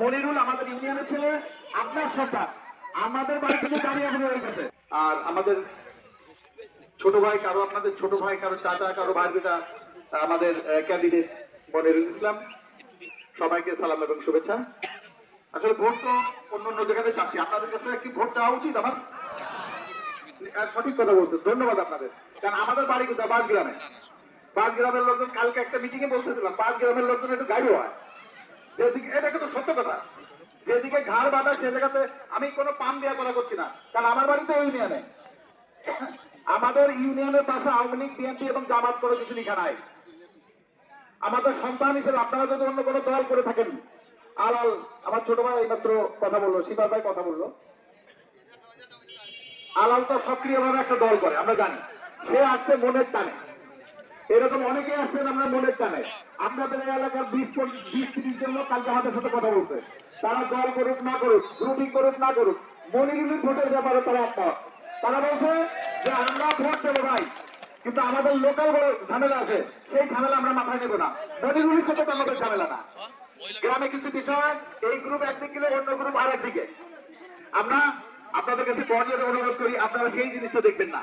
মনিরুল আমাদের ইউনিয়নের ছেলে, আপনার সন্তান আমাদের বাড়ি থেকে দাঁড়িয়ে এখন হয়ে গেছে। আর আমাদের ছোট ভাই কারো, আপনাদের ছোট ভাই কারো, চাচা কারো, ভাই বেটা আমাদের ক্যান্ডিডেট মনিরুল ইসলাম, সবাইকে সালাম এবং শুভেচ্ছা। আসলে ভোট তো অন্য অন্য জায়গাতে চাচ্ছি, আপনাদের কাছে কি ভোট চাওয়া উচিত আমার? সঠিক কথা বলছেন, ধন্যবাদ আপনাদের। কারণ আমাদের বাড়ি কোথায়? বাঁশগ্রামে। বাঁশগ্রামের লোকজন কালকে একটা মিটিং এ বলতেছিলাম, বাঁশগ্রামের লোকজন একটু গাড়ি হয় যেদিকে, এটা কিন্তু সত্য কথা, যেদিকে ঘাড় বাঁধা সে জায়গাতে আমি কোনো পাম দেওয়া কথা করছি না। কারণ আমার বাড়িতে ইউনিয়নে, আমাদের ইউনিয়নের পাশে আওয়ামী লীগ, বিএনপি এবং জামাত করে কিছু লিখা নাই। আমাদের সন্তান হিসেবে আপনারা যদি অন্য কোনো দল করে থাকেন, আলাল, আমার ছোট ভাই এইমাত্র কথা বললো, শিবার ভাই কথা বললো, আলাল তো সক্রিয়ভাবে একটা দল করে, আমরা জানি। সে আসছে মনের টানে, এরকম অনেকে আসছেন আমরা মনের টানে। আপনাদের এই এলাকার 20-30 জন লোক কালকে আমাদের সাথে কথা বলছে, তারা দল করুক না করুক, গ্রুপিং করুক না করুক, মনিরুলের ভোটের ব্যাপারে তারা একমত। তারা বলছে যে আমরা ভোট দেবো ভাই, কিন্তু আমাদের লোকাল বড় ঝামেলা আছে, সেই ঝামেলা আমরা মাথায় নেবো না। মনিরুলের সাথে তো আমাদের ঝামেলা না। গ্রামে কিছু বিষয়, এই গ্রুপ একদিক গেলে অন্য গ্রুপ আর একদিকে। আমরা আপনাদের কাছে করজোড়ে অনুরোধ করি, আপনারা সেই জিনিসটা দেখবেন না।